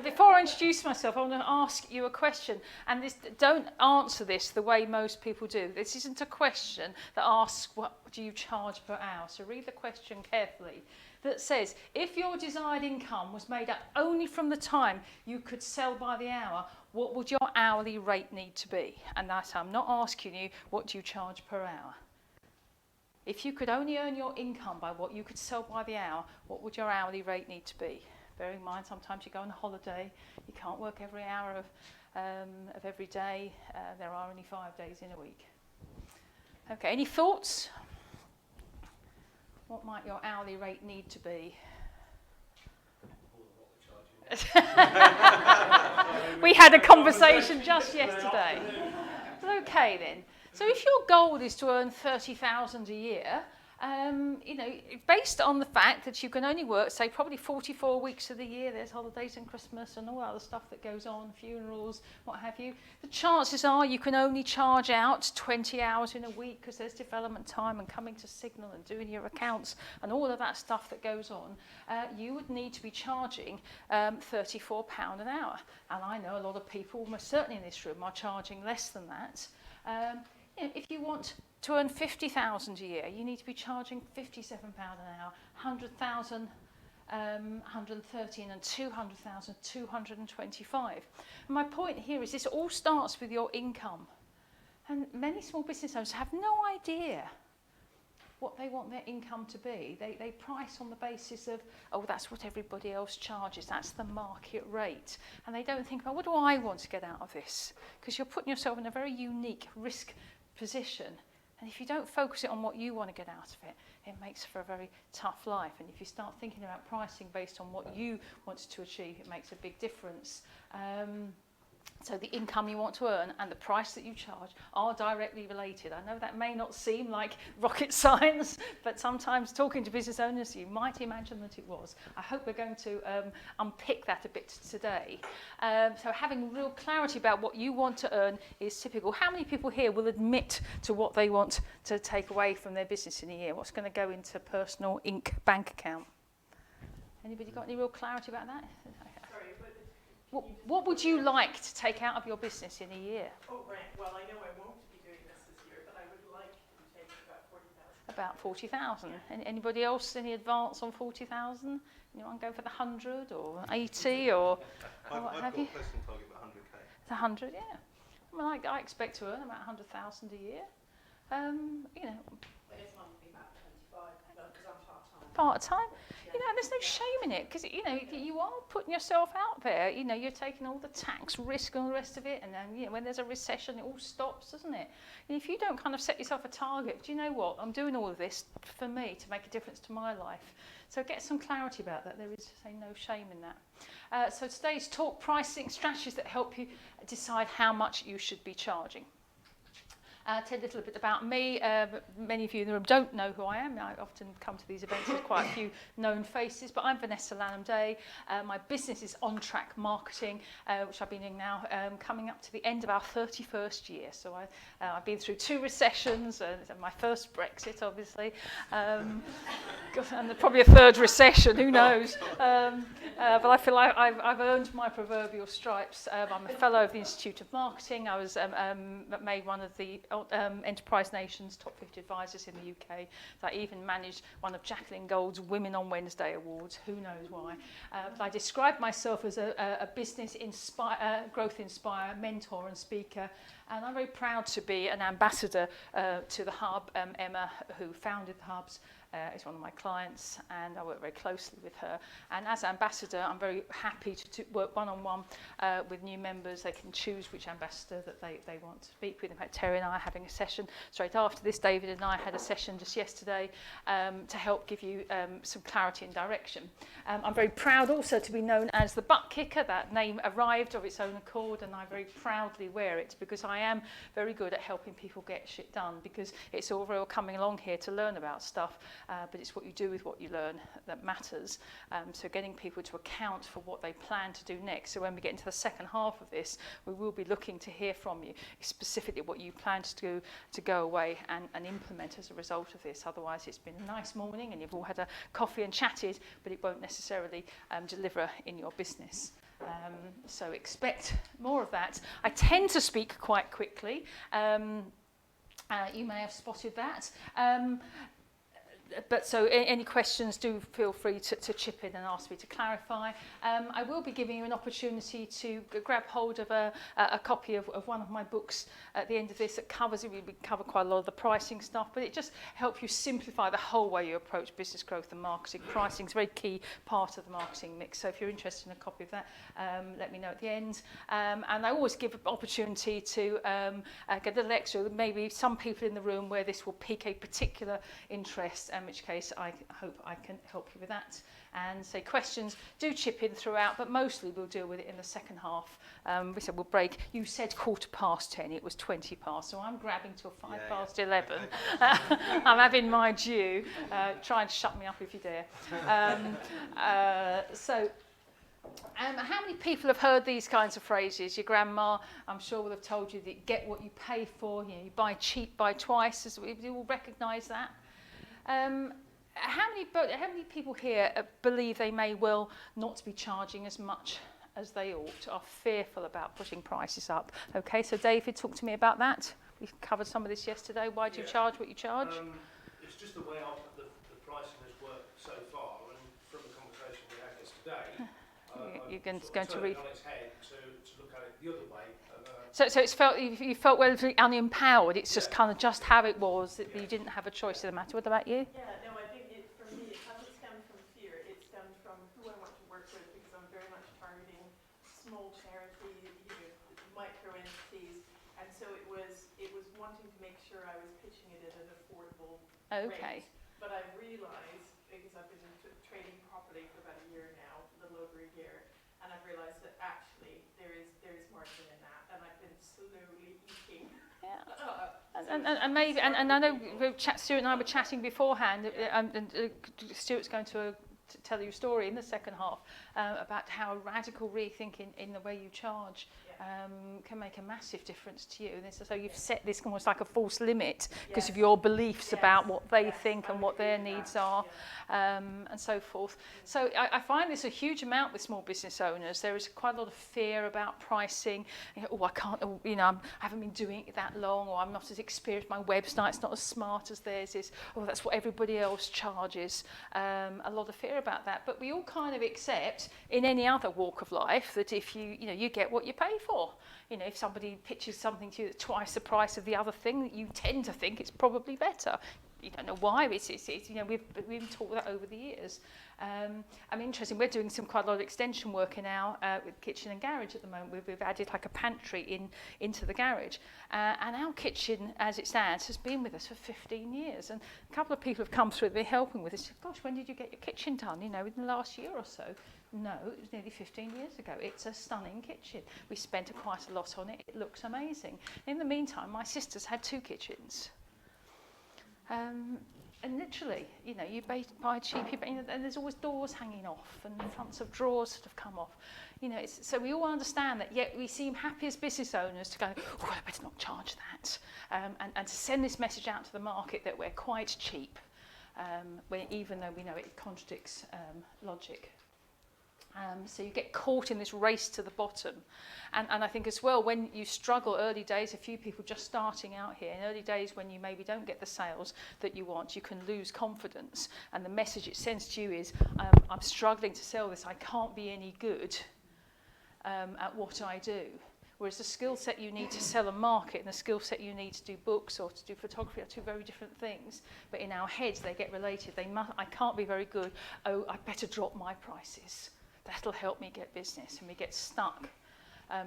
Before I introduce myself, I want to ask you a question. And don't answer this the way most people do. This isn't a question that asks, what do you charge per hour? So read the question carefully. That says, if your desired income was made up only from the time you could sell by the hour, what would your hourly rate need to be? And I'm not asking you, what do you charge per hour? If you could only earn your income by what you could sell by the hour, what would your hourly rate need to be? Bear in mind, sometimes you go on a holiday, you can't work every hour of every day. There are only 5 days in a week. Okay, any thoughts? What might your hourly rate need to be? We had a conversation just yesterday. Okay then. So if your goal is to earn 30,000 a year, based on the fact that you can only work, say, probably 44 weeks of the year, there's holidays and Christmas and all that other stuff that goes on, funerals, what have you, the chances are you can only charge out 20 hours in a week because there's development time and coming to Signal and doing your accounts and all of that stuff that goes on. You would need to be charging £34 an hour. And I know a lot of people, almost certainly in this room, are charging less than that. If you want to earn 50,000 a year, you need to be charging £57 an hour, 100,000, 113, and 200,000, 225. And my point here is this all starts with your income. And many small business owners have no idea what they want their income to be. They price on the basis of, oh, that's what everybody else charges, that's the market rate. And they don't think, well, what do I want to get out of this? Because you're putting yourself in a very unique risk position. And if you don't focus it on what you want to get out of it, it makes for a very tough life. And if you start thinking about pricing based on what you want to achieve, it makes a big difference. So the income you want to earn and the price that you charge are directly related. I know that may not seem like rocket science, but sometimes talking to business owners, you might imagine that it was. I hope we're going to unpick that a bit today. So having real clarity about what you want to earn is typical. How many people here will admit to what they want to take away from their business in a year? What's going to go into personal bank account? Anybody got any real clarity about that? What would you like to take out of your business in a year? Oh, right. Well, I know I won't be doing this year, but I would like to be taking about 40,000. Yeah. Anybody else, any advance on 40,000? Anyone go for the 100 or 80 or what have you? I've got a personal target of 100k. It's 100, yeah. Well, I expect to earn about 100,000 a year. But it's not be about 25 because I'm part-time. Part-time? There's no shame in it because, you are putting yourself out there. You're taking all the tax risk and all the rest of it. And then, when there's a recession, it all stops, doesn't it? And if you don't kind of set yourself a target, do you know what? I'm doing all of this for me to make a difference to my life. So get some clarity about that. There is, no shame in that. So today's talk, pricing strategies that help you decide how much you should be charging. Tell you a little bit about me. Many of you in the room don't know who I am. I often come to these events with quite a few known faces, but I'm Vanessa Lanham-Day. My business is On Track Marketing, which I've been doing now, coming up to the end of our 31st year. So I've been through 2 recessions, my first Brexit, obviously, and probably a 3rd recession, who knows. But I feel like I've earned my proverbial stripes. I'm a fellow of the Institute of Marketing. I was made one of the Enterprise Nation's top 50 advisors in the UK. So I even managed one of Jacqueline Gould's Women on Wednesday awards. Who knows why? But I describe myself as a business growth inspire, mentor and speaker. And I'm very proud to be an ambassador to the Hub. Emma, who founded the Hubs, is one of my clients, and I work very closely with her. And as ambassador, I'm very happy to work one-on-one with new members. They can choose which ambassador that they want to speak with. In fact, Terry and I are having a session straight after this. David and I had a session just yesterday to help give you some clarity and direction. I'm very proud also to be known as the butt kicker. That name arrived of its own accord, and I very proudly wear it because I am very good at helping people get shit done, because it's all real coming along here to learn about stuff. but it's what you do with what you learn that matters. So getting people to account for what they plan to do next. So when we get into the second half of this, we will be looking to hear from you, specifically what you plan to do to go away and implement as a result of this. Otherwise, it's been a nice morning and you've all had a coffee and chatted, but it won't necessarily deliver in your business. So expect more of that. I tend to speak quite quickly. You may have spotted that. But so any questions, do feel free to chip in and ask me to clarify. I will be giving you an opportunity to grab hold of a copy of one of my books at the end of this that covers it. We cover quite a lot of the pricing stuff, but it just helps you simplify the whole way you approach business growth and marketing. Pricing is a very key part of the marketing mix. So if you're interested in a copy of that, let me know at the end. And I always give an opportunity to get a little extra. Maybe some people in the room where this will pique a particular interest, in which case I hope I can help you with that. And say questions, do chip in throughout, but mostly we'll deal with it in the second half. We said we'll break. You said 10:15, it was 20 past, so I'm grabbing till 11. I'm having my due. Try and shut me up if you dare. How many people have heard these kinds of phrases? Your grandma, I'm sure, will have told you that get what you pay for. You know, you buy cheap, buy twice. As we all recognise that. How many people here believe they may well not be charging as much as they ought, are fearful about putting prices up? Okay, so David, talk to me about that. We covered some of this yesterday. Why do you charge what you charge? It's just the way the pricing has worked so far, and from the conversation we had yesterday, you're going to to read on its head to look at it the other way. So you felt relatively unempowered. It's just kind of just how it was, that you didn't have a choice in the matter. What about you? Yeah, no, I think for me, it hasn't stemmed from fear. It stemmed from who I want to work with, because I'm very much targeting small charity, micro entities, and so it was wanting to make sure I was pitching it at an affordable rate. But I've realised, because I've been trading properly for about a year now, a little over a year, and I've realised that actually there is margin in that, and I've been slowly eating. Yeah. And maybe, and I know Stuart and I were chatting beforehand, and Stuart's going to tell you a story in the second half about how a radical rethink in the way you charge can make a massive difference to you. And so you've set this almost like a false limit because of your beliefs about what they think and what their needs are, and so forth. So I find this a huge amount with small business owners. There is quite a lot of fear about pricing. I can't, I haven't been doing it that long, or I'm not as experienced, my website's not as smart as theirs is, or that's what everybody else charges. A lot of fear about that. But we all kind of accept in any other walk of life that if you get what you pay for. If somebody pitches something to you that's twice the price of the other thing, you tend to think it's probably better. You don't know why. It's we've been taught that over the years. I'm interested. We're doing quite a lot of extension work in our kitchen and garage at the moment. We've added like a pantry into the garage, and our kitchen, as it stands, has been with us for 15 years. And a couple of people have come through. They're helping with us. Gosh, when did you get your kitchen done? In the last year or so. No, it was nearly 15 years ago. It's a stunning kitchen. We spent quite a lot on it. It looks amazing. In the meantime, my sister's had 2 kitchens. And literally, you buy cheap, and there's always doors hanging off, and the fronts of drawers that have come off. So we all understand that, yet we seem happy as business owners to go, I better not charge that, and to send this message out to the market that we're quite cheap, even though we know it contradicts logic. So you get caught in this race to the bottom. And I think as well, when you struggle early days, a few people just starting out here, in early days when you maybe don't get the sales that you want, you can lose confidence. And the message it sends to you is, I'm struggling to sell this, I can't be any good at what I do. Whereas the skill set you need to sell a market and the skill set you need to do books or to do photography are 2 very different things. But in our heads, they get related. I can't be very good. Oh, I better drop my prices. That'll help me get business, and we get stuck.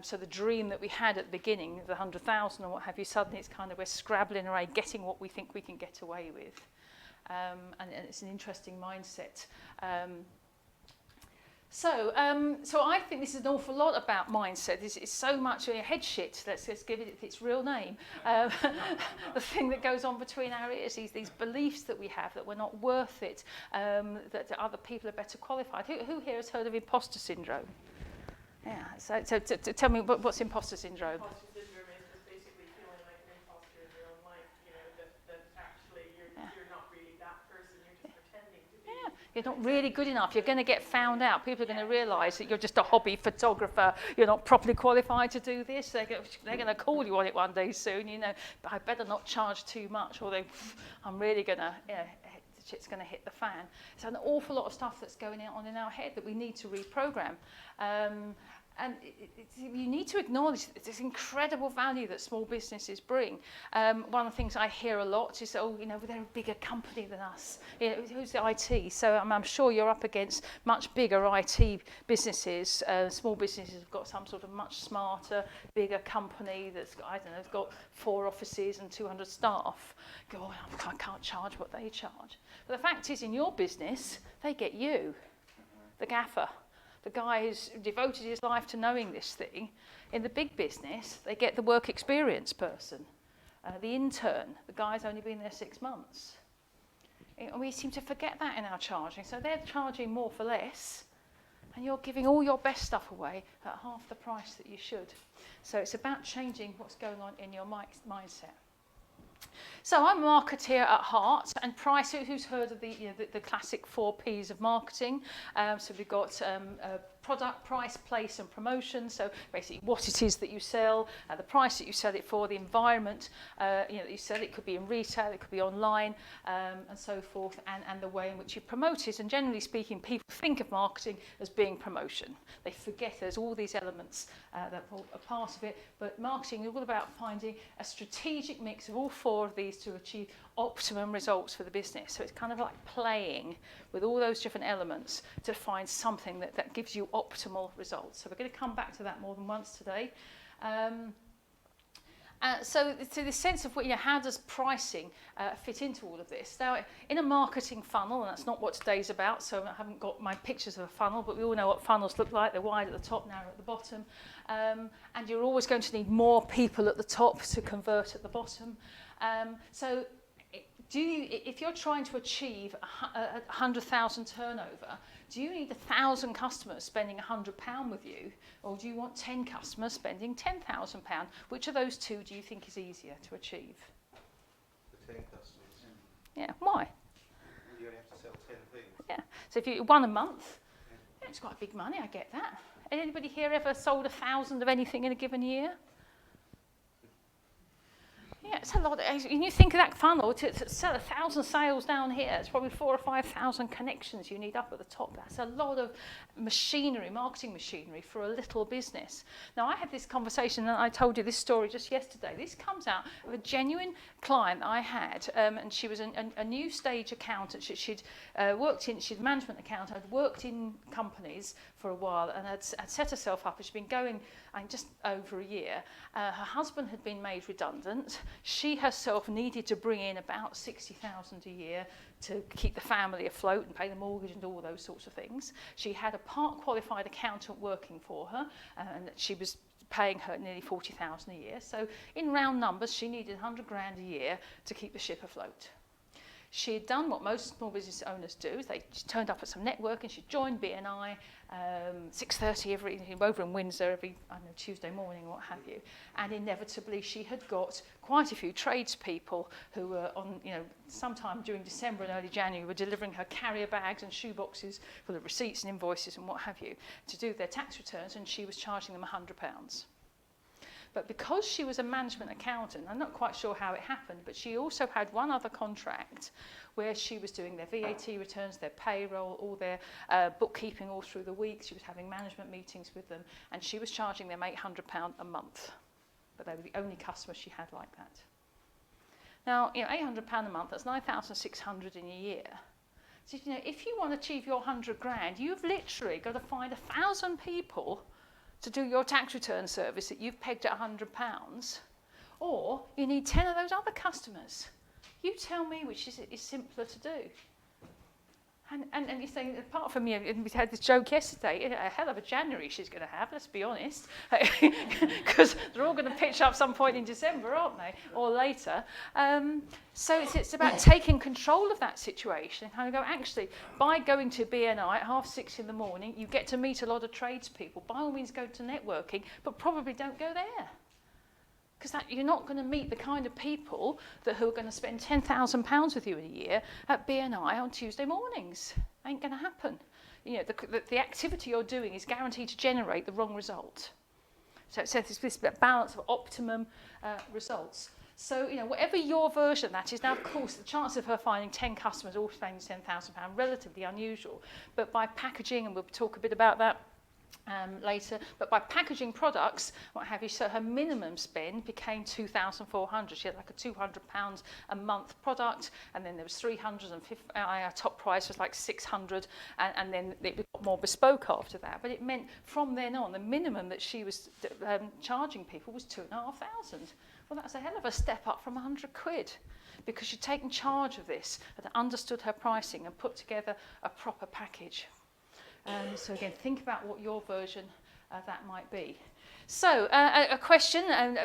So the dream that we had at the beginning, the 100,000 or what have you, suddenly it's kind of we're scrabbling away, getting what we think we can get away with. And it's an interesting mindset. So I think this is an awful lot about mindset. It's so much head shit. Let's give it its real name. The thing that goes on between our ears, these beliefs that we have that we're not worth it, that other people are better qualified. Who here has heard of imposter syndrome? Yeah. So tell me what's imposter syndrome? Imposter syndrome is just basically feeling like an imposter in your own life. You know that actually you're not really that person. You're just pretending to be. Yeah. You're not really good enough. You're going to get found out. People are going to realise that you're just a hobby photographer. You're not properly qualified to do this. They're going to call you on it one day soon. You know, but I better not charge too much, or I'm really going to. Shit's going to hit the fan. It's an awful lot of stuff that's going on in our head that we need to reprogram. And you need to acknowledge this incredible value that small businesses bring. One of the things I hear a lot is, oh, you know, they're a bigger company than us. You know, who's the IT? So I'm sure you're up against much bigger IT businesses. Small businesses have got some sort of much smarter, bigger company that's got, I don't know, got 4 offices and 200 staff. Go, I can't charge what they charge. But the fact is, in your business, they get you, the gaffer. The guy who's devoted his life to knowing this thing. In the big business, they get the work experience person, the intern. The guy's only been there 6 months. And we seem to forget that in our charging. So they're charging more for less, and you're giving all your best stuff away at half the price that you should. So it's about changing what's going on in your mindset. So I'm a marketeer at heart, and price. Who's heard of the classic 4 Ps of marketing? So we've got product, price, place, and promotion. So basically, what it is that you sell, the price that you sell it for, the environment that you sell it. Could be in retail, it could be online, and so forth, and the way in which you promote it. And generally speaking, people think of marketing as being promotion. They forget there's all these elements that are part of it. But marketing is all about finding a strategic mix of all 4 of these to achieve optimum results for the business. So it's kind of like playing with all those different elements to find something that gives you optimal results. So we're going to come back to that more than once today. So this sense of how does pricing fit into all of this? Now, in a marketing funnel, and that's not what today's about, so I haven't got my pictures of a funnel, but we all know what funnels look like. They're wide at the top, narrow at the bottom. And you're always going to need more people at the top to convert at the bottom. So if you're trying to achieve a 100,000 turnover, do you need 1,000 customers spending £100 with you, or do you want 10 customers spending £10,000? Which of those 2 do you think is easier to achieve? The 10 customers. Yeah, why? You only have to sell 10 things. Yeah, so if you 1 a month, it's quite big money, I get that. Anybody here ever sold 1,000 of anything in a given year? Yeah, it's a lot. And you think of that funnel to sell 1,000 sales down here. It's probably 4,000 or 5,000 connections you need up at the top. That's a lot of machinery, marketing machinery for a little business. Now, I had this conversation, and I told you this story just yesterday. This comes out of a genuine client I had, and she was a new stage accountant. She'd worked in, she's a management accountant, had worked in companies for a while, and had set herself up. She'd been going just over a year. Her husband had been made redundant. She herself needed to bring in about 60,000 a year to keep the family afloat and pay the mortgage and all those sorts of things. She had a part-qualified accountant working for her, and she was paying her nearly 40,000 a year. So in round numbers, she needed 100 grand a year to keep the ship afloat. She had done what most small business owners do. She turned up at some networking. She joined BNI, 6:30 over in Windsor every Tuesday morning or what have you. And inevitably, she had got quite a few tradespeople who were on, sometime during December and early January, were delivering her carrier bags and shoe boxes full of receipts and invoices and what have you to do their tax returns, and she was charging them £100. But because she was a management accountant, I'm not quite sure how it happened, but she also had one other contract where she was doing their VAT returns, their payroll, all their bookkeeping all through the week. She was having management meetings with them, and she was charging them £800 a month. But they were the only customers she had like that. Now, £800 a month, that's 9,600 in a year. So, if you want to achieve your 100 grand, you've literally got to find 1,000 people to do your tax return service that you've pegged at £100, or you need 10 of those other customers. You tell me which is simpler to do. And you're saying, apart from, you know, we had this joke yesterday, a hell of a January she's going to have, let's be honest, because they're all going to pitch up some point in December, aren't they, or later. So it's about taking control of that situation and kind of go, actually, by going to BNI at 6:30 in the morning, you get to meet a lot of tradespeople. By all means, go to networking, but probably don't go there. Because you're not going to meet the kind of people who are going to spend £10,000 with you in a year at BNI on Tuesday mornings. Ain't going to happen. You know, the activity you're doing is guaranteed to generate the wrong result. So it's this balance of optimum results. So, you know, whatever your version of that is, now, of course, the chance of her finding 10 customers all spending £10,000, relatively unusual. But by packaging, and we'll talk a bit about that later, but by packaging products, what have you, so her minimum spend became 2,400. She had like a £200 a month product, and then there was 350. Our top price was like 600, and then it got more bespoke after that. But it meant from then on, the minimum that she was charging people was 2,500. Well, that's a hell of a step up from 100 quid, because she'd taken charge of this and understood her pricing and put together a proper package. So again, think about what your version of that might be. So a question, and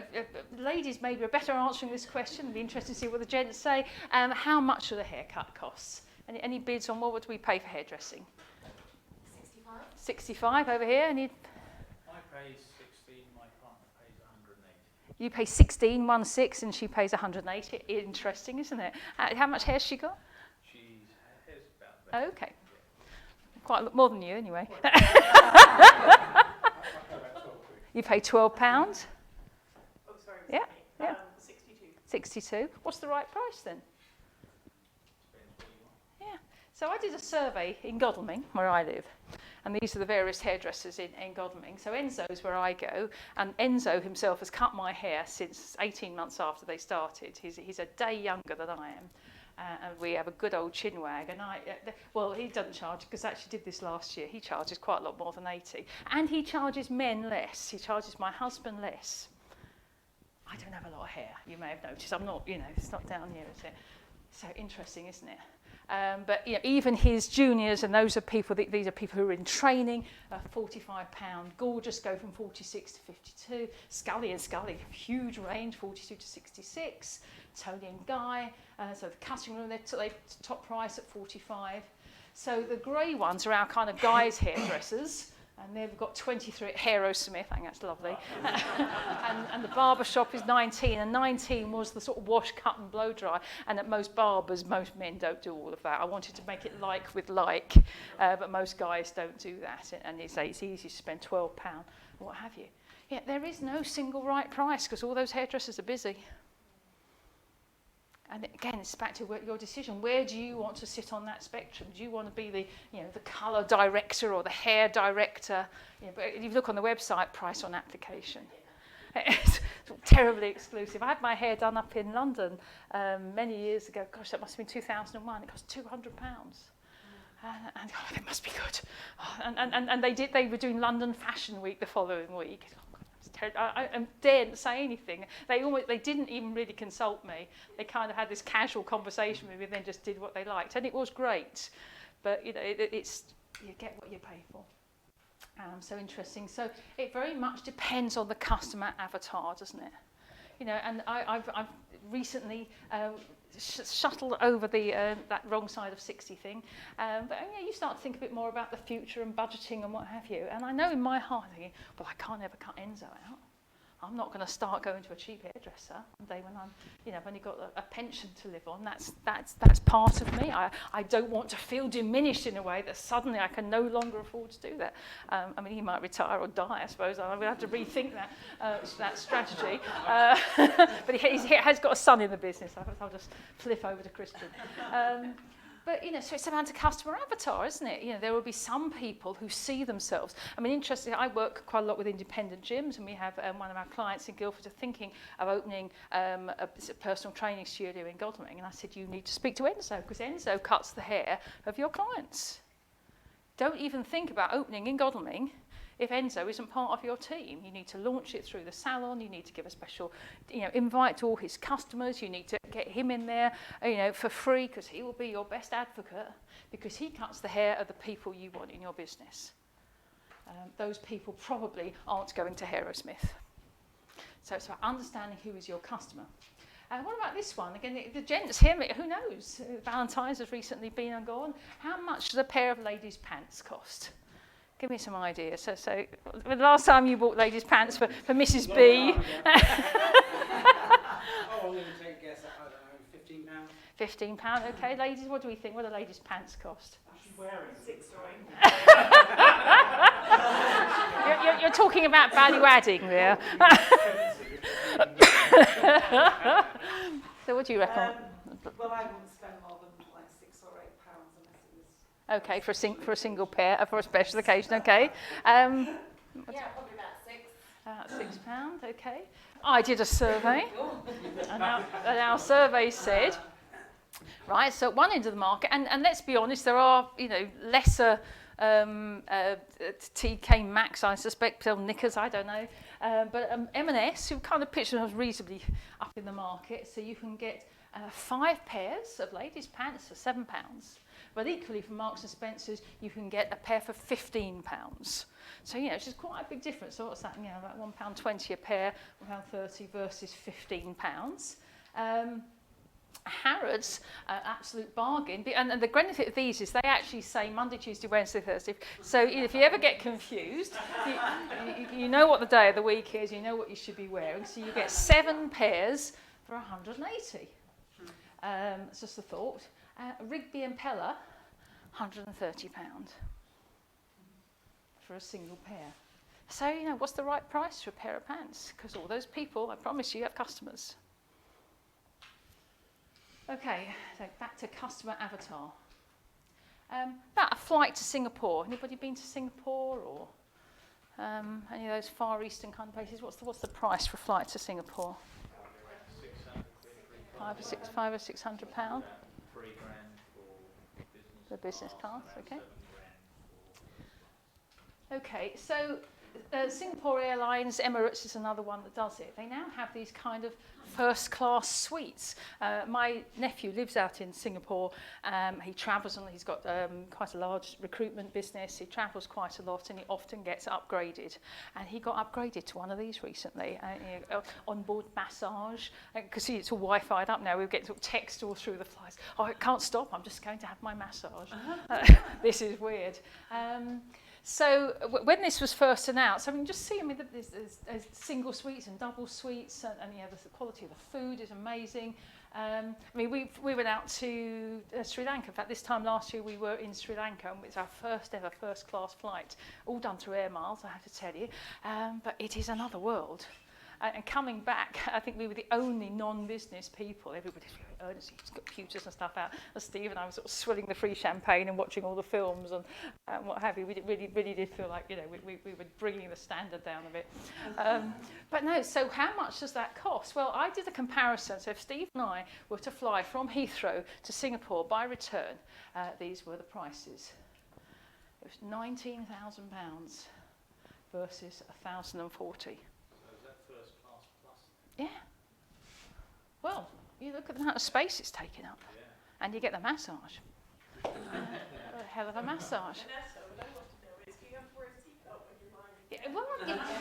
ladies maybe are better answering this question. It'd be interesting to see what the gents say. How much are the haircut costs? Any bids on what would we pay for hairdressing? 65. 65 over here. I pay 16, my partner pays 180. You pay 16, and she pays 180. Interesting, isn't it? How much hair has she got? Her hair's about that. Okay. Quite a lot more than you, anyway. You pay £12. Oh, sorry. Yeah, yeah. 62. 62. What's the right price then? Yeah. So I did a survey in Godalming, where I live, and these are the various hairdressers in Godalming. So Enzo's where I go, and Enzo himself has cut my hair since 18 months after they started. He's a day younger than I am. And we have a good old chin wag, and well, he doesn't charge, because I actually did this last year. He charges quite a lot more than 80, and he charges men less. He charges my husband less. I don't have a lot of hair, you may have noticed. I'm not, you know, it's not down here, is it? So interesting, isn't it? But you know, even his juniors, and those are people, these are people who are in training, £45. Gorgeous go from 46 to 52. Scully and Scully, huge range, 42 to 66. Tony and Guy, so the cutting room, they top price at 45. So the grey ones are our kind of guys' hairdressers, and they've got 23 at Aerosmith, I think that's lovely. and the barber shop is 19, and 19 was the sort of wash, cut and blow dry. And at most barbers, most men don't do all of that. I wanted to make it like with like, but most guys don't do that. And it's easy to spend £12, or what have you. Yeah, there is no single right price, because all those hairdressers are busy. And again, it's back to your decision. Where do you want to sit on that spectrum? Do you want to be the colour director or the hair director? You know, but if you look on the website, price on application. It's terribly exclusive. I had my hair done up in London many years ago. Gosh, that must have been 2001. It cost £200. And oh, it must be good. Oh, and they were doing London Fashion Week the following week. I daren't say anything. They didn't even really consult me. They kind of had this casual conversation with me, and then just did what they liked, and it was great. But you know, it's you get what you pay for. So interesting. So it very much depends on the customer avatar, doesn't it? You know, and I've recently shuttled over that wrong side of 60 thing. But you start to think a bit more about the future and budgeting and what have you. And I know in my heart, thinking, well, I can't ever cut Enzo out. I'm not going to start going to a cheap hairdresser one day when I've only got a pension to live on. That's part of me. I don't want to feel diminished in a way that suddenly I can no longer afford to do that. I mean, he might retire or die, I suppose. I'm going to have to rethink that strategy. But he has got a son in the business. I'll just flip over to Christian. But, so it's about a customer avatar, isn't it? There will be some people who see themselves. I mean, interestingly, I work quite a lot with independent gyms, and we have one of our clients in Guildford are thinking of opening a personal training studio in Godalming. And I said, you need to speak to Enzo, because Enzo cuts the hair of your clients. Don't even think about opening in Godalming if Enzo isn't part of your team. You need to launch it through the salon. You need to give a special, invite to all his customers. You need to get him in there, for free, because he will be your best advocate, because he cuts the hair of the people you want in your business. Those people probably aren't going to Aerosmith. So it's about understanding who is your customer. What about this one? Again, the gents here, who knows? Valentine's has recently been and gone. How much does a pair of ladies' pants cost? Give me some ideas. So the last time you bought ladies' pants for Mrs. B. Oh, I'm going to take a guess at, I don't know, £15. £15, okay. Ladies, what do we think? What do ladies' pants cost? She's wearing 6 or 8. You're talking about value adding there. So what do you reckon? Well, I wouldn't spend more than like £6 or £8 unless it was. Okay, for a single pair, for a special occasion, okay. Yeah, probably about 6. £6, okay. I did a survey, and our survey said, right, so at one end of the market, and let's be honest, there are, lesser TK Maxx, I suspect, sell knickers, I don't know. But M&S, who kind of pitch themselves reasonably up in the market, so you can get 5 pairs of ladies' pants for £7. But equally, from Marks and Spencer's, you can get a pair for £15. So, it's just quite a big difference. So what's that? About £1.20 a pair, £1.30 versus £15. Harrods, absolute bargain. And the benefit of these is they actually say Monday, Tuesday, Wednesday, Thursday. So if you ever get confused, you know what the day of the week is, you know what you should be wearing. So you get 7 pairs for 180. It's just a thought. Rigby and Peller, £130 for a single pair. So, what's the right price for a pair of pants? Because all those people, I promise you, have customers. Okay, so back to customer avatar. About a flight to Singapore. Anybody been to Singapore or any of those Far Eastern kind of places? What's the price for a flight to Singapore? £500 or £600. £3,000 for business class, okay. £7,000 Okay, so Singapore Airlines, Emirates is another one that does it. They now have these kind of first-class suites. My nephew lives out in Singapore. He travels and he's got quite a large recruitment business. He travels quite a lot and he often gets upgraded. And he got upgraded to one of these recently. Onboard massage, because it's all Wi-Fi'd up now. We get sort of text all through the flights. Oh, I can't stop. I'm just going to have my massage. This is weird. So when this was first announced, just see, there's single suites and double suites, and the quality of the food is amazing. We went out to Sri Lanka. In fact, this time last year we were in Sri Lanka, and it's our first ever first-class flight, all done through Air Miles, I have to tell you. But it is another world. And coming back, I think we were the only non-business people. Everybody's very earnest, he's got computers and stuff out. And Steve and I were sort of swilling the free champagne and watching all the films and what have you. We really did feel like, we were bringing the standard down a bit. But no, so how much does that cost? Well, I did a comparison. So if Steve and I were to fly from Heathrow to Singapore by return, these were the prices. It was £19,000 versus £1,040. Yeah. Well, you look at the amount of space it's taking up, and you get the massage. What a hell of a massage. Vanessa, what I want to know is, do you have to wear a seatbelt when you're lying? Yeah,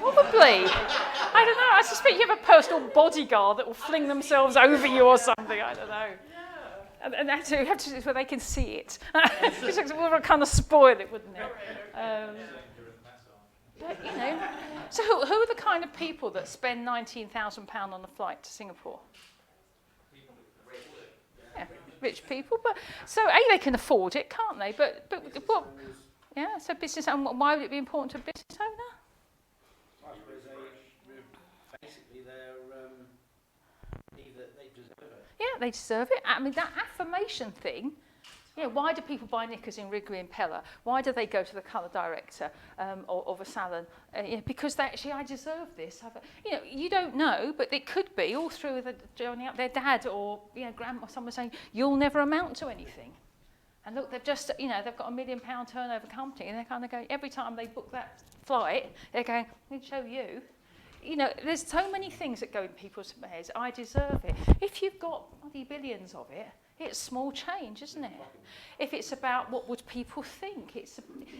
well, probably. I don't know. I suspect you have a personal bodyguard that will fling themselves over you or something. I don't know. No. And that's you have to do it where they can see it. Because it would kind of spoil it, wouldn't it? But, so who are the kind of people that spend £19,000 on a flight to Singapore? Yeah, rich people. But so they can afford it, can't they? But what? Yeah. So business. And why would it be important to a business owner? I suppose basically they deserve it. Yeah, they deserve it. That affirmation thing. Why do people buy knickers in Rigby and Peller? Why do they go to the colour director of a salon? Because I deserve this. You don't know, but it could be all through the journey up. Their dad or grandma, or someone saying, "You'll never amount to anything." And look, they've just, they've got £1 million turnover company, and they're kind of going, every time they book that flight, they're going, I can show you. There's so many things that go in people's heads. I deserve it. If you've got bloody billions of it, it's small change, isn't it? If it's about what would people think,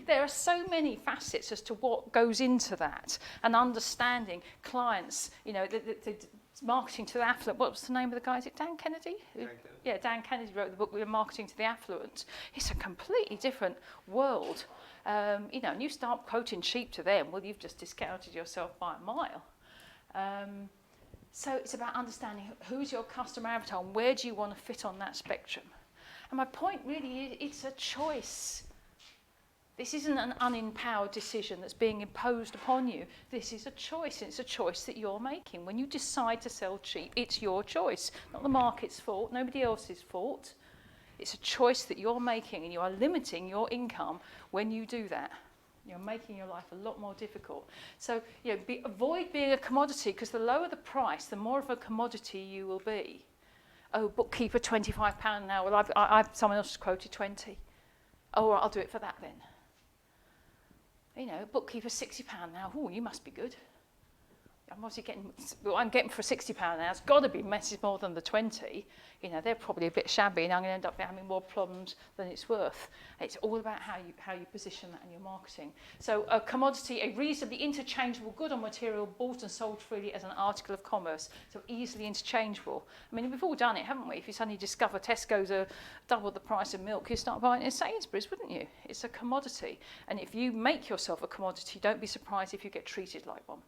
there are so many facets as to what goes into that, and understanding clients. The marketing to the affluent. What was the name of the guy? Is it Dan Kennedy? Dan Kennedy. Yeah, Dan Kennedy wrote the book Marketing to the Affluent. It's a completely different world. And you start quoting cheap to them, well, you've just discounted yourself by a mile. So it's about understanding who's your customer avatar and where do you want to fit on that spectrum. And my point really is it's a choice. This isn't an unempowered decision that's being imposed upon you. This is a choice, and it's a choice that you're making. When you decide to sell cheap, it's your choice, not the market's fault, nobody else's fault. It's a choice that you're making, and you are limiting your income when you do that. You're making your life a lot more difficult. So, avoid being a commodity, because the lower the price, the more of a commodity you will be. Oh, bookkeeper, £25 an hour. Well, someone else has quoted 20. Oh, well, I'll do it for that then. Bookkeeper, £60 an hour. Oh, you must be good. I'm obviously I'm getting for £60 an hour. It's got to be more than the 20. They're probably a bit shabby, and I'm going to end up having more problems than it's worth. It's all about how you position that in your marketing. So a commodity, a reasonably interchangeable good or material bought and sold freely as an article of commerce. So easily interchangeable. I mean, we've all done it, haven't we? If you suddenly discover Tesco's are double the price of milk, you start buying it at Sainsbury's, wouldn't you? It's a commodity. And if you make yourself a commodity, don't be surprised if you get treated like one.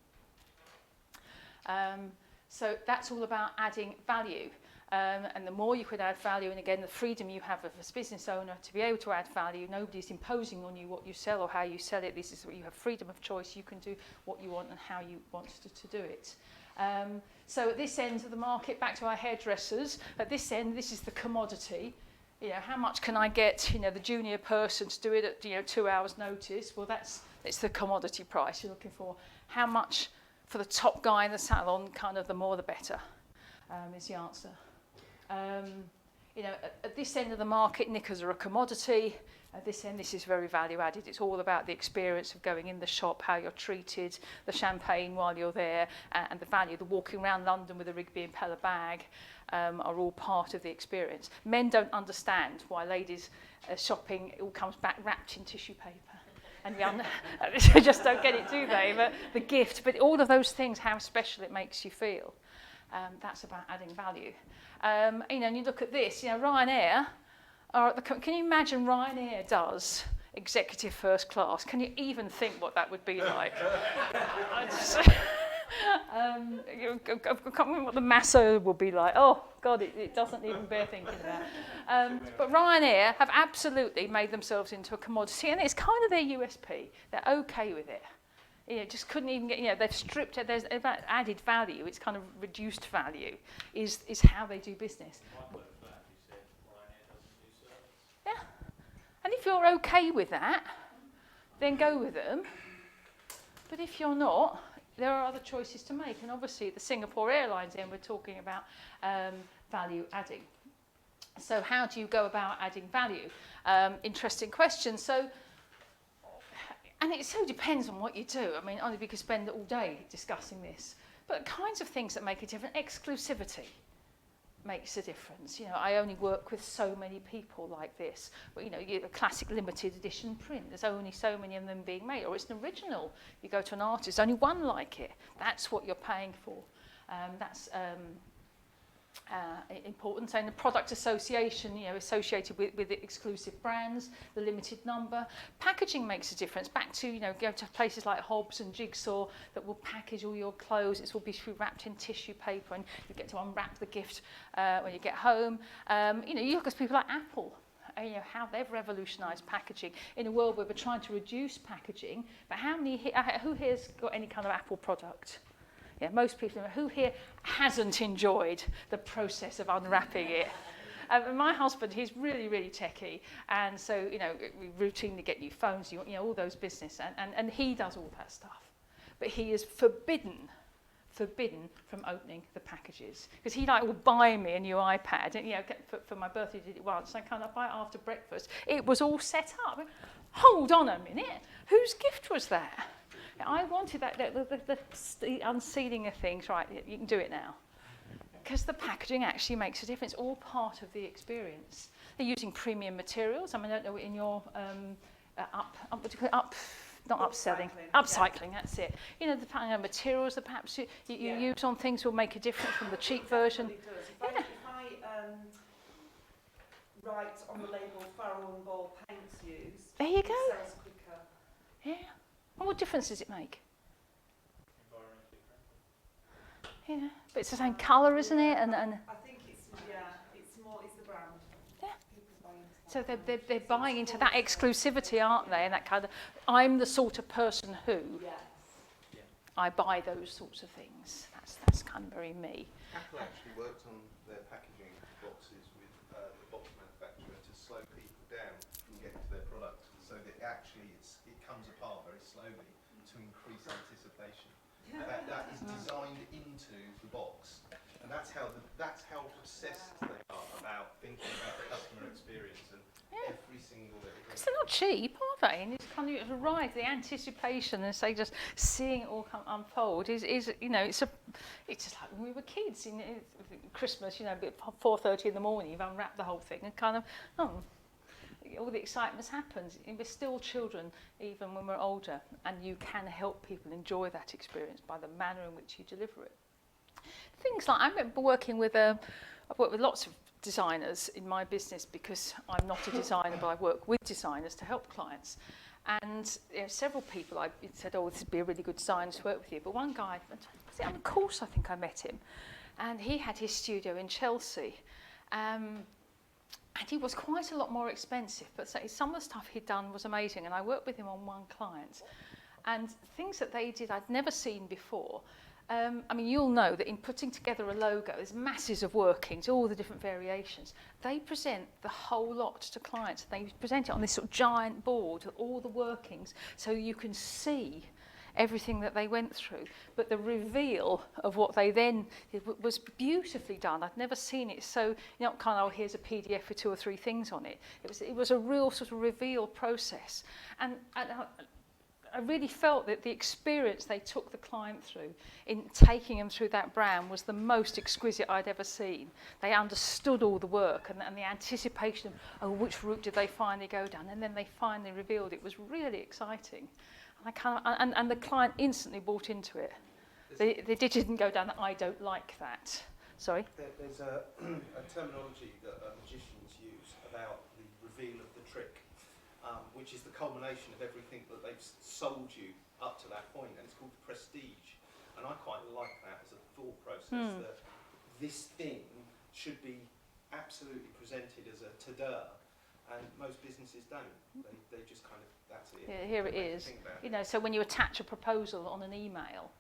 So that's all about adding value. And the more you could add value, and again, the freedom you have as a business owner to be able to add value, nobody's imposing on you what you sell or how you sell it. This is where you have freedom of choice. You can do what you want and how you want to do it. So at this end of the market, back to our hairdressers, at this end, this is the commodity. How much can I get, the junior person to do it at, 2 hours notice? Well, it's the commodity price you're looking for. How much for the top guy in the salon, kind of the more the better, is the answer. At this end of the market, knickers are a commodity. At this end, this is very value added. It's all about the experience of going in the shop, how you're treated, the champagne while you're there, and the value. The walking around London with a Rigby and Peller bag are all part of the experience. Men don't understand why ladies shopping, it all comes back wrapped in tissue paper. And they just don't get it, do they? But the gift, but all of those things, how special it makes you feel. That's about adding value. And you look at this, Ryanair, can you imagine Ryanair does executive first class? Can you even think what that would be like? I can't remember what the Masso will be like. Oh, God, it doesn't even bear thinking about. But Ryanair have absolutely made themselves into a commodity, and it's kind of their USP. They're okay with it. Just couldn't even get, they've stripped it. There's about added value. It's kind of reduced value is how they do business. Yeah. And if you're okay with that, then go with them. But if you're not, there are other choices to make. And obviously, the Singapore Airlines end, we're talking about value adding. So how do you go about adding value? Interesting question. So, and it so depends on what you do. I mean, only we could spend all day discussing this. But kinds of things that make a difference. Exclusivity makes a difference. I only work with so many people like this. But, a classic limited edition print, there's only so many of them being made. Or it's an original. You go to an artist, only one like it. That's what you're paying for. That's important. So in the product association, associated with the exclusive brands, the limited number. Packaging makes a difference. Back to, go to places like Hobbs and Jigsaw that will package all your clothes. It will be wrapped in tissue paper, and you get to unwrap the gift when you get home. You look at people like Apple. How they've revolutionised packaging in a world where we're trying to reduce packaging. But who here's got any kind of Apple product? Yeah, most people. Who here hasn't enjoyed the process of unwrapping it? My husband, he's really, really techie, and so we routinely get new phones, all those business, and he does all that stuff. But he is forbidden forbidden from opening the packages. Because he will buy me a new iPad, and for my birthday, did it once, and I kind of buy it after breakfast. It was all set up. Hold on a minute, whose gift was that? I wanted that, the unsealing of things, right, you can do it now. Because the packaging actually makes a difference, all part of the experience. They're using premium materials. I mean, I don't know, in your not upselling, upcycling, that's it. You know, the kind of materials that perhaps you use on things will make a difference from the cheap version. It does. If I write on the label Farrow and Ball paints used, There you it go. sells quicker. Yeah. And what difference does it make? Yeah, but it's the same colour, isn't it? And I think it's the brand. Yeah. People buy into that so brand. they're buying into that exclusivity, aren't they? And that kind of, I'm the sort of person who Yes. I buy those sorts of things. That's kind of very me. Apple actually worked on their packaging boxes with the box manufacturer to slow people down from getting to their product, so that actually it comes apart very slowly to increase anticipation. That is designed into the box, and that's how obsessed they are about thinking about the customer experience and every single little thing. Because they're not cheap, are they? And it's kind of arrive, the anticipation, and say just seeing it all unfold is it's just like when we were kids in Christmas, at 4:30 in the morning, you've unwrapped the whole thing and kind of all the excitement's happened. We're still children even when we're older, and you can help people enjoy that experience by the manner in which you deliver it. Things like, I remember working with I've worked with lots of designers in my business because I'm not a designer, but I work with designers to help clients. And several people I said, this would be a really good designer to work with you. But one guy, was it on a course I think I met him, and he had his studio in Chelsea. And he was quite a lot more expensive, but some of the stuff he'd done was amazing. And I worked with him on one client. And things that they did I'd never seen before. You'll know that in putting together a logo, there's masses of workings, all the different variations. They present the whole lot to clients. They present it on this sort of giant board, all the workings, so you can see everything that they went through. But the reveal of what they then did was beautifully done. I'd never seen it so, here's a PDF with 2 or 3 things on it. It was a real sort of reveal process. And I really felt that the experience they took the client through in taking them through that brand was the most exquisite I'd ever seen. They understood all the work and the anticipation of which route did they finally go down, and then they finally revealed it. Was really exciting. And the client instantly bought into it. They didn't go down that I don't like that. Sorry? There's a terminology that magicians use about the reveal of the trick, which is the culmination of everything that they've sold you up to that point, and it's called prestige. And I quite like that as a thought process, that this thing should be absolutely presented as a ta-da, and most businesses don't. They just kind of, that's it. Yeah, here it is. So when you attach a proposal on an email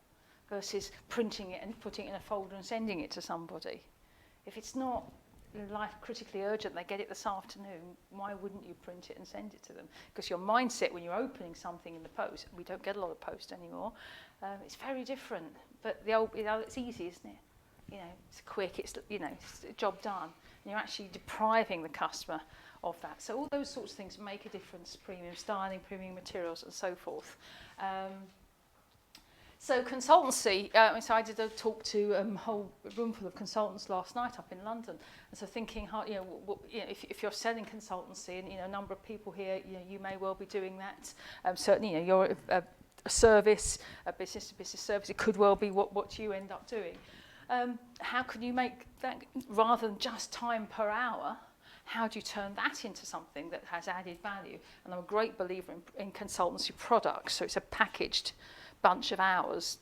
versus printing it and putting it in a folder and sending it to somebody, if it's not life critically urgent, they get it this afternoon, why wouldn't you print it and send it to them? Because your mindset when you're opening something in the post, we don't get a lot of post anymore, it's very different. But it's easy, isn't it? It's quick, it's a job done. And you're actually depriving the customer of that. So all those sorts of things make a difference: premium styling, premium materials, and so forth. So consultancy, so I did a talk to a whole room full of consultants last night up in London. And so thinking, if you're selling consultancy, and a number of people here, you may well be doing that. Certainly, you're a service, a business-to-business service. It could well be what you end up doing. How can you make that, rather than just time per hour, how do you turn that into something that has added value? And I'm a great believer in consultancy products. So it's a packaged bunch of hours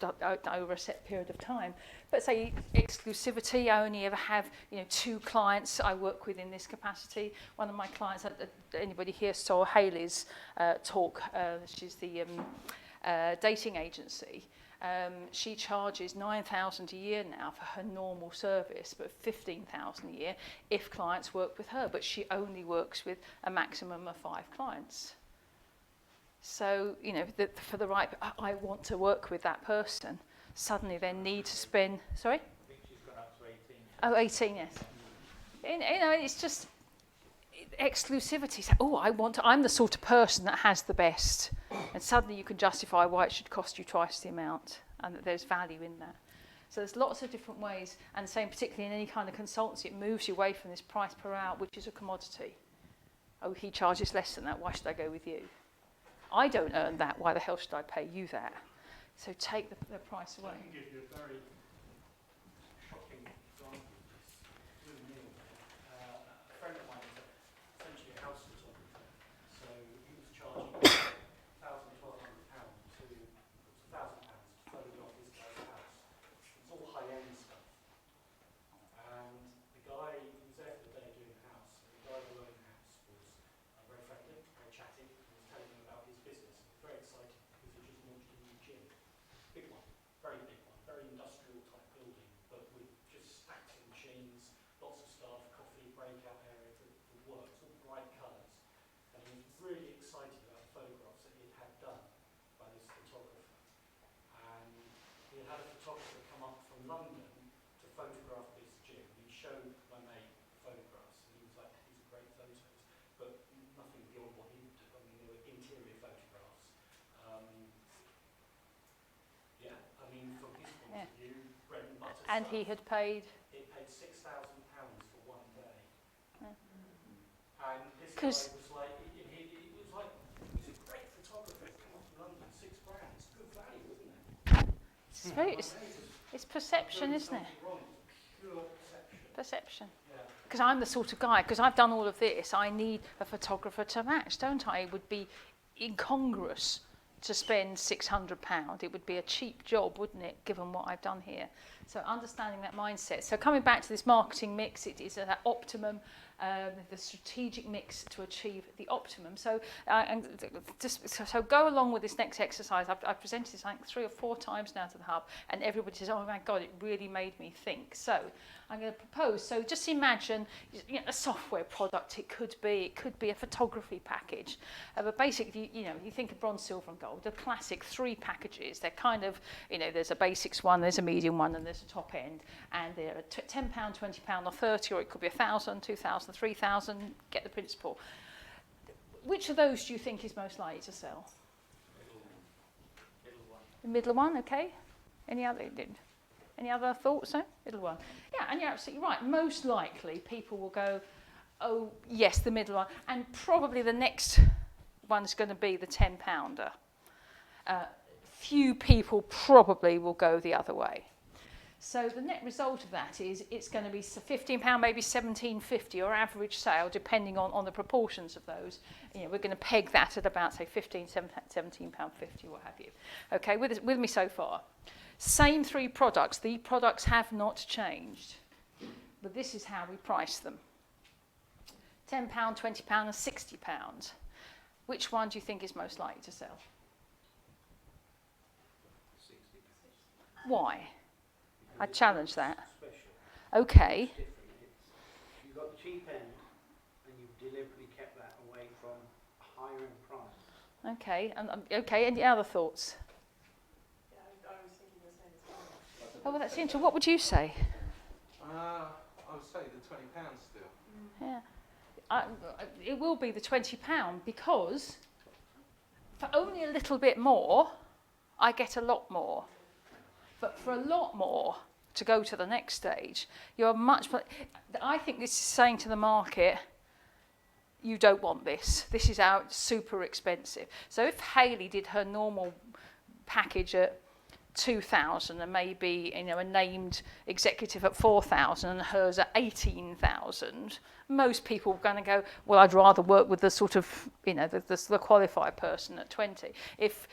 over a set period of time. But say exclusivity, I only ever have 2 clients I work with in this capacity. One of my clients, anybody here saw Hayley's talk, she's the dating agency. She charges $9,000 a year now for her normal service, but $15,000 a year if clients work with her. But she only works with a maximum of 5 clients. So, for the right, I want to work with that person. suddenly then need to spend, sorry? I think she's gone up to 18. Oh, 18, yes. You know, it's just exclusivity. Oh, I'm the sort of person that has the best. And suddenly you can justify why it should cost you twice the amount and that there's value in that. So there's lots of different ways, and same particularly in any kind of consultancy, it moves you away from this price per hour, which is a commodity. Oh, he charges less than that, why should I go with you? I don't earn that, why the hell should I pay you that? So take the price away. I can give you a very shocking example of this. With a meal there. A friend of mine is essentially a house photographer, so he was charging £1,000, £1,200 to £1,000 to photograph this guy's house. It's all high-end stuff. And the guy who was there for the day doing the house, the guy who owned the house was very friendly, very chatty, and was telling him about his business. It was very exciting because he just launched a new gym. Big one, very industrial type building, but with just stacks of machines, lots of staff, coffee, breakout area for work, all bright colours. And he was really excited about the photographs that he had done by this photographer. And he had a photographer come up from London to photograph this gym. He showed my mate the photographs, and he was like, these are great photos, but nothing beyond what he would do. I mean, they were interior photographs. Yeah, I mean, from his point of view, bread and butter And stuff. he had paid? He paid £6,000 for one day. Yeah. And this guy was like, he was like, he's a great photographer, come up to London, £6,000, it's good value, isn't it? It's perception, isn't it? Wrong. It's pure perception. Perception. Yeah. Because I'm the sort of guy, because I've done all of this, I need a photographer to match, don't I? It would be incongruous to spend £600. It would be a cheap job, wouldn't it, given what I've done here? So understanding that mindset. So coming back to this marketing mix, it is that optimum, the strategic mix to achieve the optimum. So so go along with this next exercise. I've presented this, I think, 3 or 4 times now to the hub, and everybody says, oh my God, it really made me think. So I'm going to propose, so just imagine a software product. It could be a photography package. But basically, you think of bronze, silver and gold, the classic 3 packages. They're kind of, there's a basics one, there's a medium one, and there's a top end. And they're £10, £20 or 30, or it could be 1,000, 2,000, 3,000, get the principle. Which of those do you think is most likely to sell? Middle one. The middle one, okay. Any other thoughts? No? Middle one. Yeah, and you're absolutely right. Most likely people will go, oh, yes, the middle one. And probably the next one's going to be the £10. Few people probably will go the other way. So the net result of that is it's going to be £15, maybe £17.50, or average sale, depending on the proportions of those. We're going to peg that at about, say, £15, £17.50, what have you. Okay, with me so far. Same 3 products. The products have not changed, but this is how we price them. £10, £20 and £60. Which one do you think is most likely to sell? 60. Why? I challenge that. Special. Okay. It's different. You've got the cheap end, and you've deliberately kept that away from a higher end price. Okay. Okay. Any other thoughts? Yeah, I was thinking the same as well. Oh, well, that's interesting. What would you say? I would say the £20 still. Yeah. It will be the £20 because for only a little bit more, I get a lot more. But for a lot more to go to the next stage, you're much. I think this is saying to the market, you don't want this. This is super expensive. So if Hayley did her normal package at 2,000 and maybe a named executive at 4,000 and hers at 18,000, most people are going to go, well, I'd rather work with the sort of the qualified person at 20. If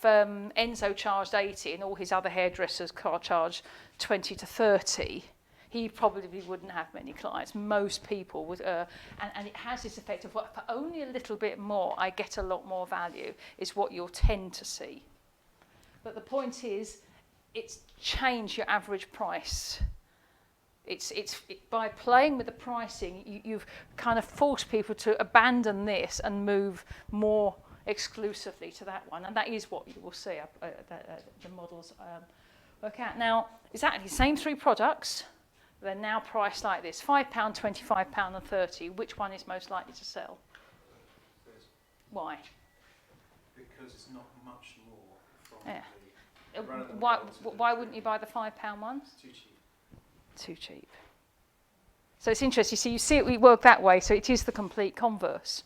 Enzo charged 80 and all his other hairdressers charge 20 to 30, he probably wouldn't have many clients. Most people would, and it has this effect of what, for only a little bit more, I get a lot more value, is what you'll tend to see. But the point is, it's changed your average price. It's by playing with the pricing, you've kind of forced people to abandon this and move more exclusively to that one. And that is what you will see. The models Work out now, exactly the same 3 products. They're now priced like this: £5, £25 and £30. Which one is most likely to sell? Why? Because it's not much more from Yeah. the run-of-the-mill Why wouldn't you buy the £5 ones? too cheap. Too cheap. So it's interesting. You see it, we work that way, so it is the complete converse.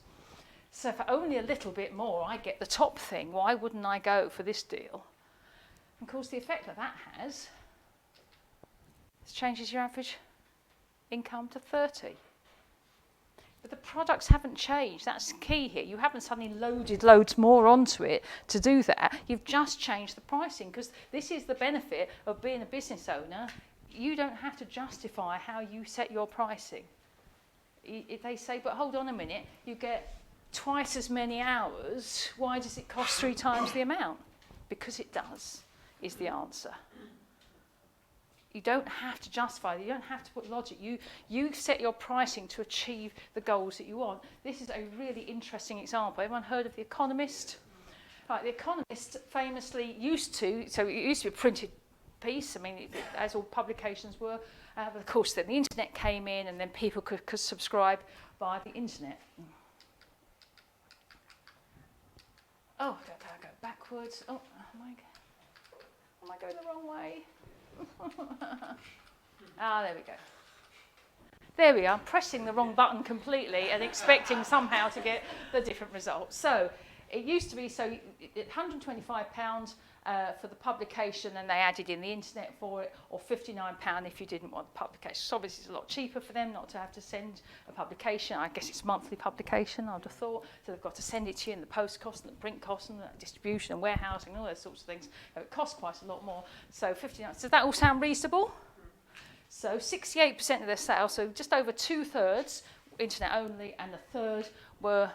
So for only a little bit more, I get the top thing. Why wouldn't I go for this deal? And of course, the effect that has changes your average income to 30. But the products haven't changed. That's key here. You haven't suddenly loaded loads more onto it to do that. You've just changed the pricing, because this is the benefit of being a business owner. You don't have to justify how you set your pricing. If they say, but hold on a minute, you get twice as many hours, why does it cost 3 times the amount? Because it does, is the answer. You don't have to justify it. You don't have to put logic. You set your pricing to achieve the goals that you want. This is a really interesting example. Everyone heard of The Economist? Right, The Economist famously used to, so it used to be a printed piece, I mean, as all publications were, but of course then the internet came in, and then people could subscribe via the internet. Oh, I go backwards. Oh, am I going the wrong way? There we go. There we are, pressing the wrong button completely and expecting somehow to get the different results. So it used to be £125 for the publication, and they added in the internet for it, or £59 if you didn't want the publication. So obviously it's a lot cheaper for them not to have to send a publication. I guess it's monthly publication, I'd have thought. So they've got to send it to you, and the post cost and the print cost and the distribution and warehousing and all those sorts of things. So it costs quite a lot more. So £59. Does that all sound reasonable? So 68% of their sales, so just over 2/3 internet only, and 1/3 were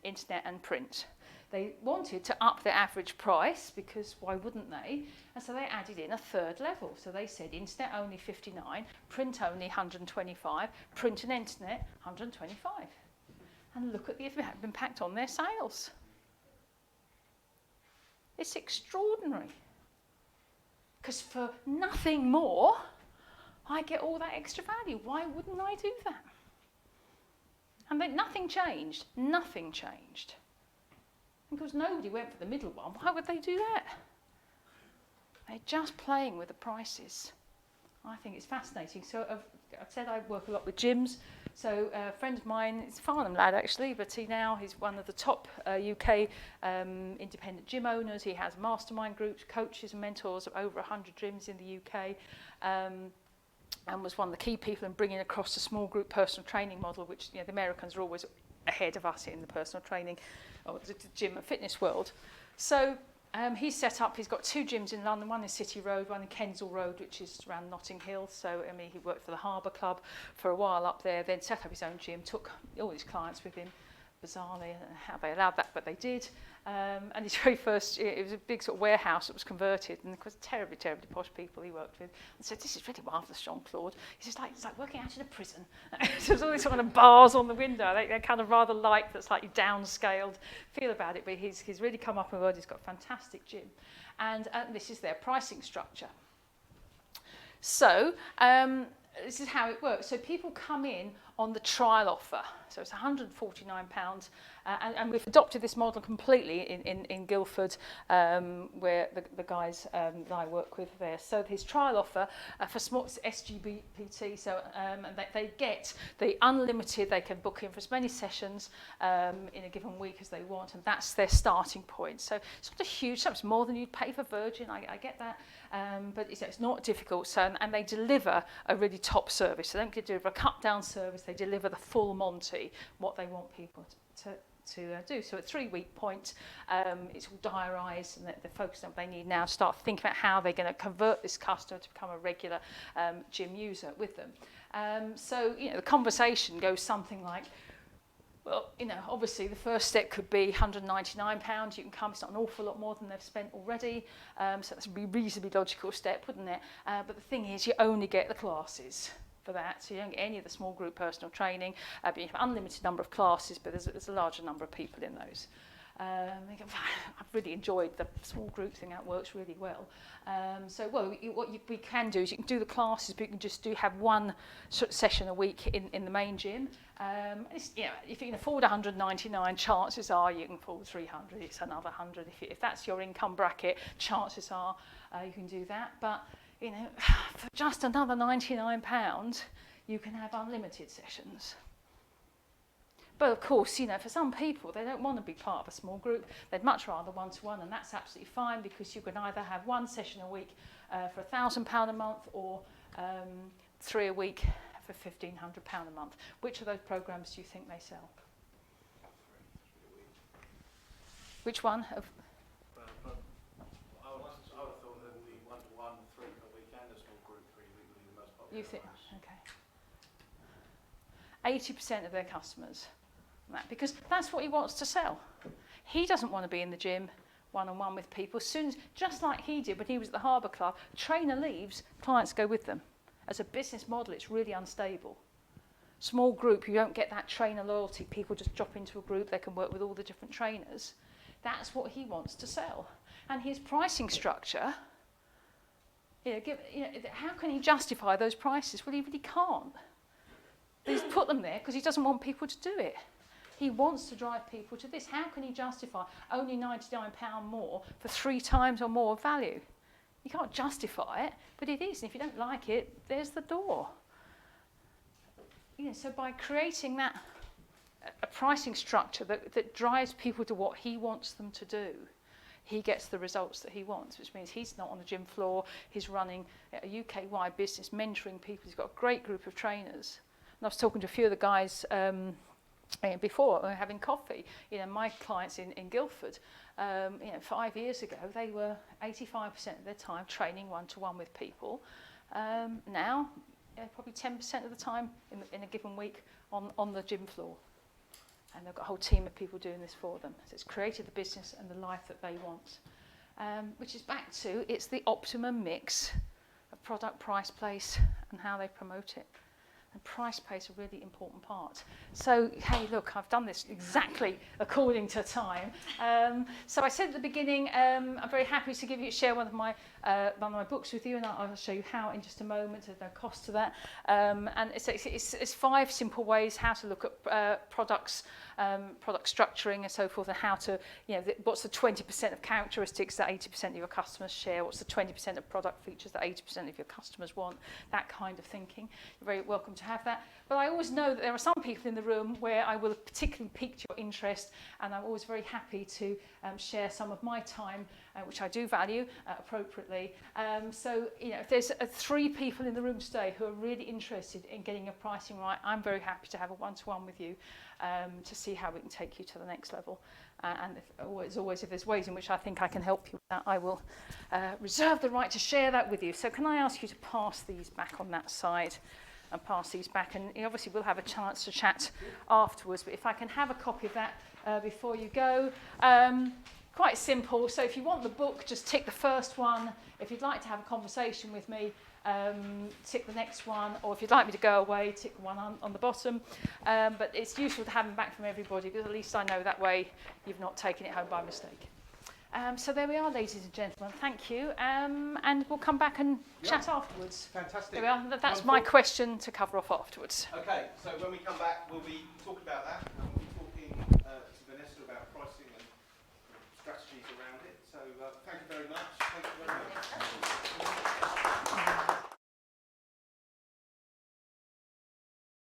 internet and print. They wanted to up their average price, because why wouldn't they? And so they added in a 3rd level. So they said internet only 59, print only 125, print and internet 125. And look at the impact on their sales. It's extraordinary. Because for nothing more, I get all that extra value. Why wouldn't I do that? And then nothing changed. Nothing changed. Because nobody went for the middle one. Why would they do that? They're just playing with the prices. I think it's fascinating. So I've said I work a lot with gyms. So a friend of mine, it's a Farnham lad actually, but he's one of the top UK independent gym owners. He has mastermind groups, coaches and mentors of over 100 gyms in the UK. And was one of the key people in bringing across the small group personal training model, which the Americans are always ahead of us in the personal training or the gym and fitness world. So he's got 2 gyms in London, one in City Road, one in Kensal Road, which is around Notting Hill. So he worked for the Harbour Club for a while up there, then set up his own gym, took all his clients with him. Bizarrely, I don't know how they allowed that, but they did. And his very first, it was a big sort of warehouse that was converted, and of course, terribly, terribly posh people he worked with. And said, "This is really marvellous, Jean-Claude." It's like working out in a prison. So there's all these sort of bars on the window. They're kind of rather like that slightly downscaled feel about it, but he's really come up with a word. He's got a fantastic gym, and this is their pricing structure. So this is how it works. So people come in on the trial offer. So it's £149. And we've adopted this model completely in Guildford, where the guys that I work with there. So his trial offer for small SGBT, so they get the unlimited, they can book in for as many sessions in a given week as they want, and that's their starting point. So it's not a huge sum, it's more than you'd pay for Virgin, I get that, but it's not difficult. So, and they deliver a really top service. So they don't deliver a cut-down service, they deliver the full Monty, what they want people to do. So at 3-week point, it's all diarised, and they're focused on what they need now to start thinking about how they're going to convert this customer to become a regular gym user with them. So the conversation goes something like, well, obviously the first step could be £199. You can come, it's not an awful lot more than they've spent already. So that's a reasonably logical step, wouldn't it? But the thing is, you only get the classes for that, so you don't get any of the small group personal training, but you have an unlimited number of classes, but there's a larger number of people in those. I've really enjoyed the small group thing. That works really well. What we can do is you can do the classes, but you can just have one session a week in the main gym. If you can afford 199, chances are you can afford 300. It's another 100. If that's your income bracket, chances are you can do that. But for just another £99, you can have unlimited sessions. But of course, for some people, they don't want to be part of a small group. They'd much rather one-to-one, and that's absolutely fine, because you can either have one session a week for £1,000 a month, or 3 a week for £1,500 a month. Which of those programs do you think they sell? Which one? I would have thought that the one-to-one, 3 per week, and a small group 3 week would be the most popular. You think? ones. Okay. 80% of their customers. Because that's what he wants to sell. He doesn't want to be in the gym one-on-one with people. Just like he did when he was at the Harbour Club, trainer leaves, clients go with them. As a business model, it's really unstable. Small group, you don't get that trainer loyalty. People just drop into a group, they can work with all the different trainers. That's what he wants to sell. And his pricing structure, how can he justify those prices? Well, he really can't. He's put them there because he doesn't want people to do it. He wants to drive people to this. How can he justify only £99 more for 3 times or more value? You can't justify it, but it is. And if you don't like it, there's the door. So by creating a pricing structure that drives people to what he wants them to do, he gets the results that he wants, which means he's not on the gym floor. He's running a UK-wide business, mentoring people. He's got a great group of trainers. And I was talking to a few of the guys before, we were having coffee. My clients in Guildford, 5 years ago, they were 85% of their time training one-to-one with people. Now, probably 10% of the time in a given week on the gym floor. And they've got a whole team of people doing this for them. So it's created the business and the life that they want. Which is back to, it's the optimum mix of product, price, place, and how they promote it. And price plays a really important part. So, hey, look, I've done this exactly according to time. So I said at the beginning, I'm very happy to share one of my books with you, and I'll show you how in just a moment. There's no cost to that. And it's 5 simple ways how to look at products, product structuring and so forth, and how to, what's the 20% of characteristics that 80% of your customers share, what's the 20% of product features that 80% of your customers want, that kind of thinking. You're very welcome to have that. But I always know that there are some people in the room where I will have particularly piqued your interest, and I'm always very happy to share some of my time, which I do value appropriately. If there's 3 people in the room today who are really interested in getting your pricing right, I'm very happy to have a one-to-one with you to see how we can take you to the next level. And as always, if there's ways in which I think I can help you with that, I will reserve the right to share that with you. So can I ask you to pass these back on that side? And pass these back, and obviously we'll have a chance to chat afterwards, but if I can have a copy of that before you go. Quite simple. So if you want the book, just tick the first one. If you'd like to have a conversation with me, tick the next one, or if you'd like me to go away, tick the one on the bottom. But it's useful to have them back from everybody, because at least I know that way you've not taken it home by mistake. So there we are, ladies and gentlemen. Thank you. And we'll come back and chat afterwards. Fantastic. There we are. That's my question to cover off afterwards. Okay, so when we come back, we'll be talking about that. And we'll be talking to Vanessa about pricing and strategies around it. So thank you very much.